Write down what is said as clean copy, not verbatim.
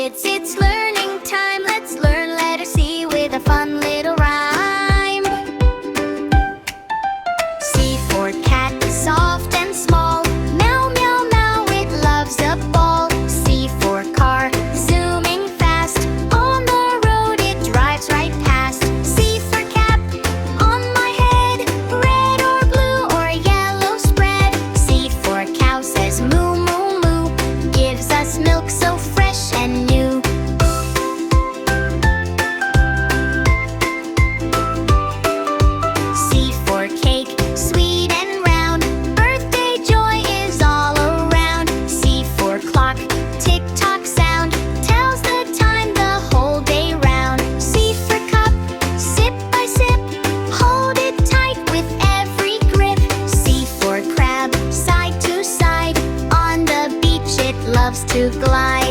kids, it's learning time. Let's learn letter C with a fun little rhyme. C for cat, soft and small. Meow, meow, meow, it loves a ball. C for car, zooming fast. On the road it drives right past. C for cap, on my head. Red or blue or yellow spread. C for cow, says moo, moo, moo. Gives us milk so fresh and new. C for cake, sweet and round. Birthday joy is all around. C for clock, tick-tock sound. Tells the time the whole day round. C for cup, sip by sip. Hold it tight with every grip. C for crab, side to side. On the beach it loves to glide.